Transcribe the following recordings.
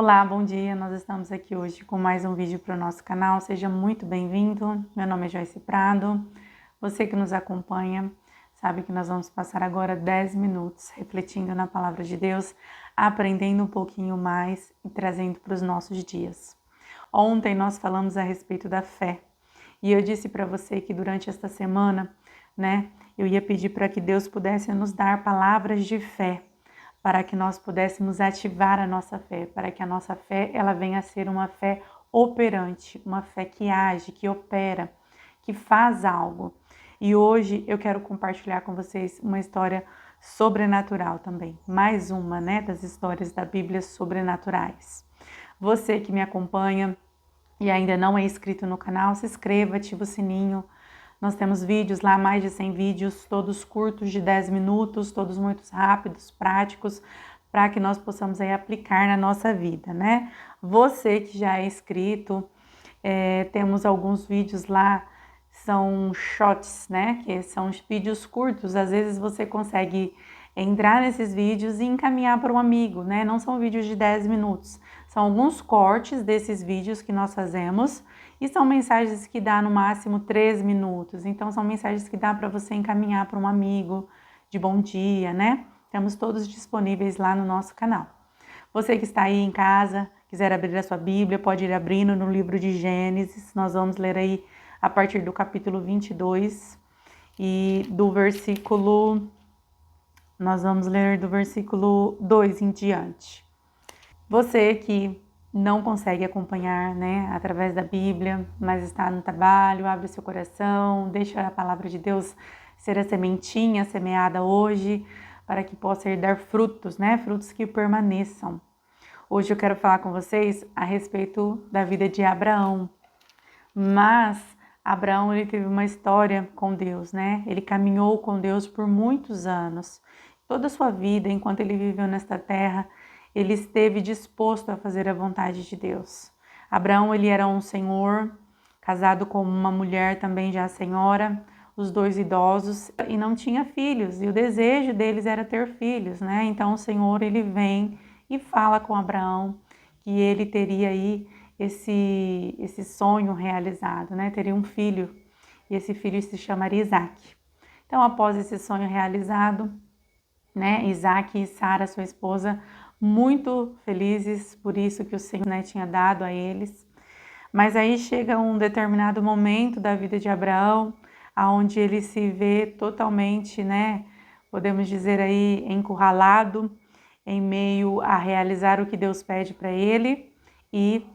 Olá, bom dia. Nós estamos aqui hoje com mais um vídeo para o nosso canal. Seja muito bem-vindo. Meu nome é Joyce Prado. Você que nos acompanha sabe que nós vamos passar agora 10 minutos refletindo na Palavra de Deus, aprendendo um pouquinho mais e trazendo para os nossos dias. Ontem nós falamos a respeito da fé e eu disse para você que durante esta semana, eu ia pedir para que Deus pudesse nos dar palavras de fé, para que nós pudéssemos ativar a nossa fé, para que a nossa fé ela venha a ser uma fé operante, uma fé que age, que opera, que faz algo. E hoje eu quero compartilhar com vocês uma história sobrenatural também, mais uma, das histórias da Bíblia sobrenaturais. Você que me acompanha e ainda não é inscrito no canal, se inscreva, ativa o sininho. Nós temos vídeos lá, mais de 100 vídeos, todos curtos de 10 minutos, todos muito rápidos, práticos, para que nós possamos aí aplicar na nossa vida, Você que já é inscrito, temos alguns vídeos lá, são shots, que são vídeos curtos. Às vezes você consegue entrar nesses vídeos e encaminhar para um amigo, Não são vídeos de 10 minutos, são alguns cortes desses vídeos que nós fazemos e são mensagens que dá no máximo 3 minutos. Então são mensagens que dá para você encaminhar para um amigo de bom dia, Temos todos disponíveis lá no nosso canal. Você que está aí em casa, quiser abrir a sua Bíblia, pode ir abrindo no livro de Gênesis. Nós vamos ler aí a partir do capítulo 22 e do versículo... Nós vamos ler do versículo 2 em diante. Você que não consegue acompanhar, através da Bíblia, mas está no trabalho, abre seu coração, deixa a palavra de Deus ser a sementinha semeada hoje, para que possa dar frutos, frutos que permaneçam. Hoje eu quero falar com vocês a respeito da vida de Abraão. Mas Abraão, ele teve uma história com Deus, Ele caminhou com Deus por muitos anos. Toda a sua vida, enquanto ele viveu nesta terra, ele esteve disposto a fazer a vontade de Deus. Abraão, ele era um senhor, casado com uma mulher também já senhora, os dois idosos, e não tinha filhos, e o desejo deles era ter filhos, Então o Senhor, ele vem e fala com Abraão que ele teria aí esse sonho realizado, Teria um filho, e esse filho se chamaria Isaac. Então, após esse sonho realizado, Isaac e Sara, sua esposa, muito felizes por isso que o Senhor tinha dado a eles. Mas aí chega um determinado momento da vida de Abraão, onde ele se vê totalmente, podemos dizer aí, encurralado, em meio a realizar o que Deus pede para ele e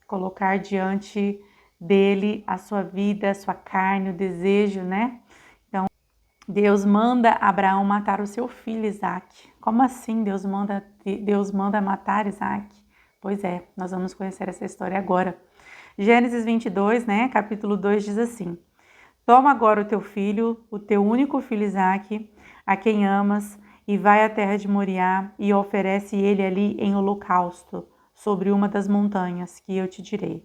colocar diante dele a sua vida, a sua carne, o desejo, Então, Deus manda Abraão matar o seu filho Isaac. Como assim Deus manda matar Isaac? Pois é, nós vamos conhecer essa história agora. Gênesis 22, capítulo 2 diz assim: Toma agora o teu filho, o teu único filho Isaac, a quem amas, e vai à terra de Moriá e oferece ele ali em holocausto, sobre uma das montanhas que eu te direi.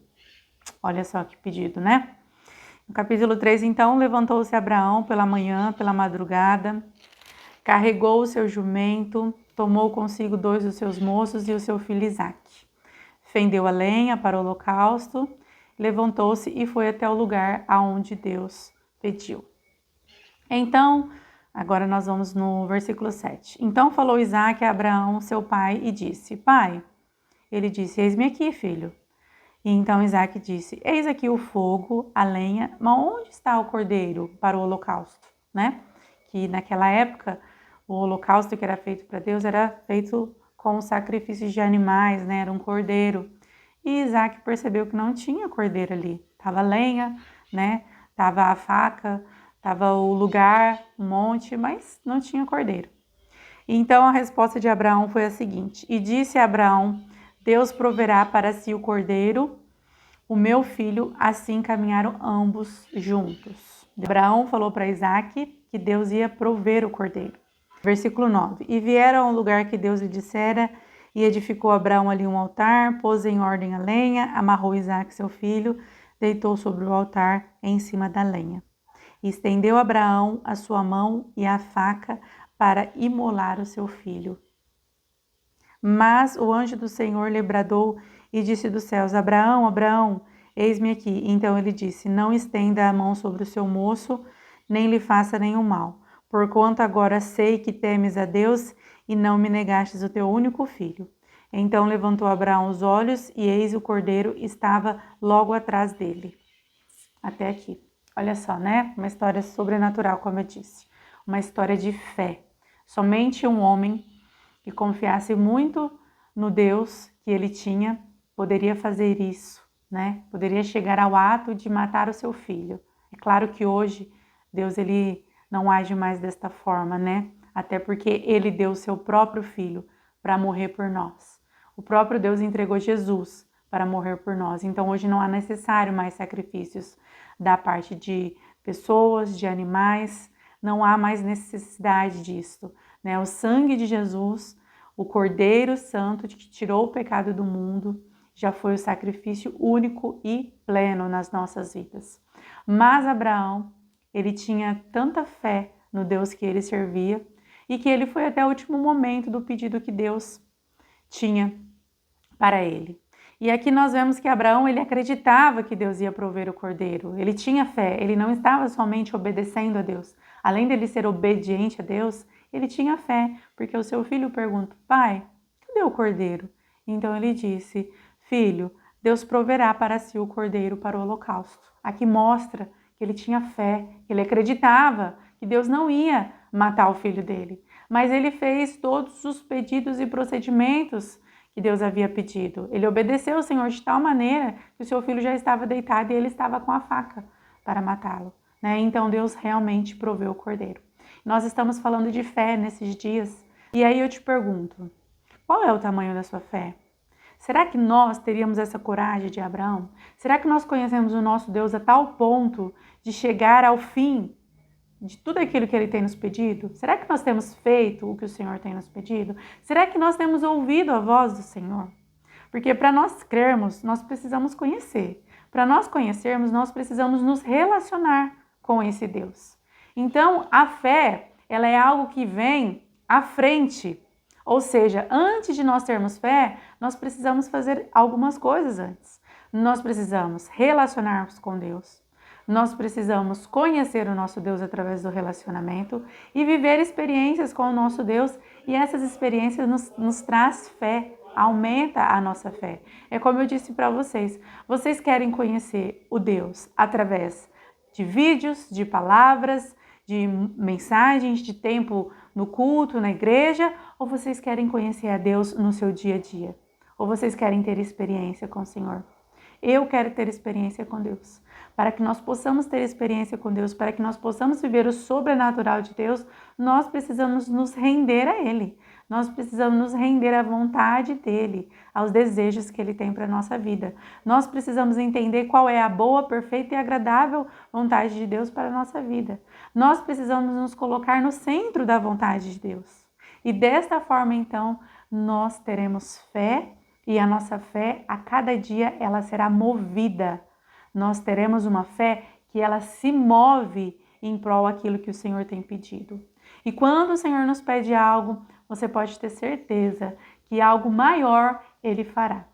Olha só que pedido, No capítulo 3, então, levantou-se Abraão pela manhã, pela madrugada, carregou o seu jumento, tomou consigo 2 dos seus moços e o seu filho Isaque. Fendeu a lenha para o holocausto, levantou-se e foi até o lugar aonde Deus pediu. Então, agora nós vamos no versículo 7. Então falou Isaque a Abraão, seu pai, e disse: Pai, ele disse: Eis-me aqui, filho. E então Isaac disse: Eis aqui o fogo, a lenha, mas onde está o cordeiro para o holocausto? Que naquela época o holocausto que era feito para Deus era feito com sacrifícios de animais, era um cordeiro. E Isaac percebeu que não tinha cordeiro ali. Estava lenha, Estava a faca, estava o lugar, um monte, mas não tinha cordeiro. Então a resposta de Abraão foi a seguinte: E disse a Abraão: Deus proverá para si o cordeiro, o meu filho. Assim caminharam ambos juntos. Abraão falou para Isaac que Deus ia prover o cordeiro. Versículo 9. E vieram ao lugar que Deus lhe dissera, e edificou Abraão ali um altar, pôs em ordem a lenha, amarrou Isaac seu filho, deitou sobre o altar em cima da lenha. E estendeu Abraão a sua mão e a faca para imolar o seu filho. Mas o anjo do Senhor lhe bradou e disse dos céus: Abraão, Abraão, eis-me aqui. Então ele disse: Não estenda a mão sobre o seu moço, nem lhe faça nenhum mal, porquanto agora sei que temes a Deus e não me negastes o teu único filho. Então levantou Abraão os olhos e eis o cordeiro estava logo atrás dele. Até aqui. Olha só, né? Uma história sobrenatural, como eu disse. Uma história de fé. Somente um homem que confiasse muito no Deus que ele tinha poderia fazer isso, né? Poderia chegar ao ato de matar o seu filho. É claro que hoje Deus ele não age mais desta forma, né? Até porque ele deu o seu próprio filho para morrer por nós. O próprio Deus entregou Jesus para morrer por nós. Então hoje não há necessário mais sacrifícios da parte de pessoas, de animais, não há mais necessidade disso, né? O sangue de Jesus, o Cordeiro Santo que tirou o pecado do mundo, já foi o sacrifício único e pleno nas nossas vidas. Mas Abraão, ele tinha tanta fé no Deus que ele servia e que ele foi até o último momento do pedido que Deus tinha para ele. E aqui nós vemos que Abraão, ele acreditava que Deus ia prover o cordeiro. Ele tinha fé, ele não estava somente obedecendo a Deus. Além dele ser obediente a Deus, ele tinha fé, porque o seu filho pergunta: Pai, cadê o cordeiro? Então ele disse: Filho, Deus proverá para si o cordeiro para o holocausto. Aqui mostra que ele tinha fé, que ele acreditava que Deus não ia matar o filho dele. Mas ele fez todos os pedidos e procedimentos que Deus havia pedido. Ele obedeceu ao Senhor de tal maneira que o seu filho já estava deitado e ele estava com a faca para matá-lo, né? Então Deus realmente proveu o cordeiro. Nós estamos falando de fé nesses dias. E aí eu te pergunto, qual é o tamanho da sua fé? Será que nós teríamos essa coragem de Abraão? Será que nós conhecemos o nosso Deus a tal ponto de chegar ao fim de tudo aquilo que Ele tem nos pedido? Será que nós temos feito o que o Senhor tem nos pedido? Será que nós temos ouvido a voz do Senhor? Porque para nós crermos, nós precisamos conhecer. Para nós conhecermos, nós precisamos nos relacionar com esse Deus. Então, a fé, ela é algo que vem à frente. Ou seja, antes de nós termos fé, nós precisamos fazer algumas coisas antes. Nós precisamos relacionar-nos com Deus. Nós precisamos conhecer o nosso Deus através do relacionamento e viver experiências com o nosso Deus. E essas experiências nos traz fé, aumenta a nossa fé. É como eu disse para vocês, vocês querem conhecer o Deus através de vídeos, de palavras, de mensagens, de tempo no culto, na igreja, ou vocês querem conhecer a Deus no seu dia a dia? Ou vocês querem ter experiência com o Senhor? Eu quero ter experiência com Deus. Para que nós possamos ter experiência com Deus, para que nós possamos viver o sobrenatural de Deus, nós precisamos nos render a Ele. Nós precisamos nos render à vontade dEle, aos desejos que Ele tem para a nossa vida. Nós precisamos entender qual é a boa, perfeita e agradável vontade de Deus para a nossa vida. Nós precisamos nos colocar no centro da vontade de Deus. E desta forma, então, nós teremos fé e a nossa fé, a cada dia, ela será movida. Nós teremos uma fé que ela se move em prol daquilo que o Senhor tem pedido. E quando o Senhor nos pede algo, você pode ter certeza que algo maior Ele fará.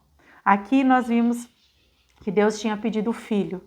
Aqui nós vimos que Deus tinha pedido o filho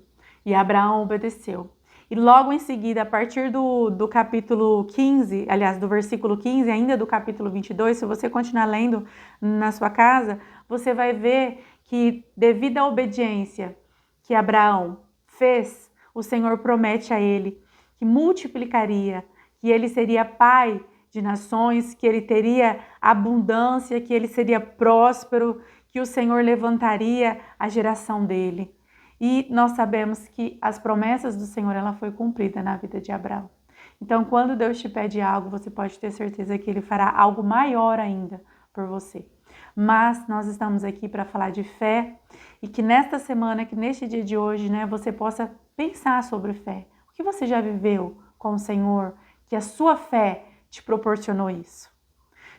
e Abraão obedeceu. E logo em seguida, a partir do capítulo 15, aliás, do versículo 15, ainda do capítulo 22, se você continuar lendo na sua casa, você vai ver que devido à obediência que Abraão fez, o Senhor promete a ele que multiplicaria, que ele seria pai de nações, que ele teria abundância, que ele seria próspero, que o Senhor levantaria a geração dele. E nós sabemos que as promessas do Senhor, ela foi cumprida na vida de Abraão. Então, quando Deus te pede algo, você pode ter certeza que Ele fará algo maior ainda por você. Mas nós estamos aqui para falar de fé e que nesta semana, que neste dia de hoje, né, você possa pensar sobre fé. O que você já viveu com o Senhor, que a sua fé te proporcionou isso?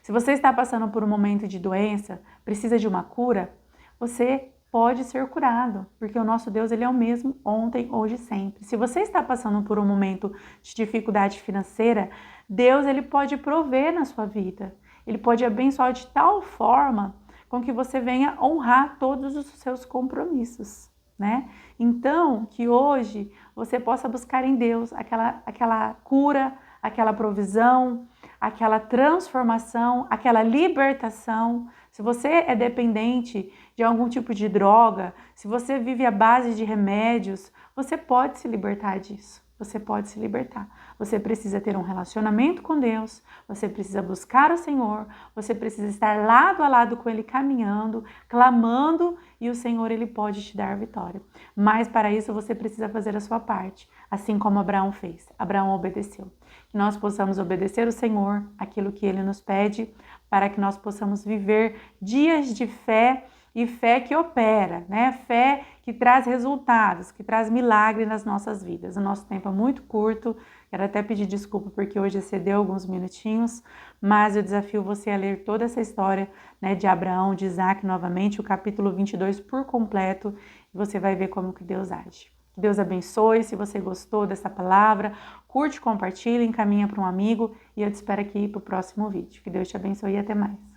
Se você está passando por um momento de doença, precisa de uma cura, você pode ser curado, porque o nosso Deus, ele é o mesmo ontem, hoje e sempre. Se você está passando por um momento de dificuldade financeira, Deus, ele pode prover na sua vida. Ele pode abençoar de tal forma com que você venha honrar todos os seus compromissos, né? Então, que hoje você possa buscar em Deus aquela cura, aquela provisão, aquela transformação, aquela libertação. Se você é dependente de algum tipo de droga, se você vive à base de remédios, você pode se libertar disso. Você pode se libertar. Você precisa ter um relacionamento com Deus, você precisa buscar o Senhor, você precisa estar lado a lado com Ele, caminhando, clamando, e o Senhor, Ele pode te dar vitória. Mas para isso você precisa fazer a sua parte, assim como Abraão fez. Abraão obedeceu. Que nós possamos obedecer o Senhor, aquilo que Ele nos pede, para que nós possamos viver dias de fé, e fé que opera, né? Fé que traz resultados, que traz milagre nas nossas vidas. O nosso tempo é muito curto, quero até pedir desculpa porque hoje excedeu alguns minutinhos, mas eu desafio você a ler toda essa história, né, de Abraão, de Isaac novamente, o capítulo 22 por completo, e você vai ver como que Deus age. Que Deus abençoe. Se você gostou dessa palavra, curte, compartilha, encaminha para um amigo, e eu te espero aqui para o próximo vídeo. Que Deus te abençoe e até mais.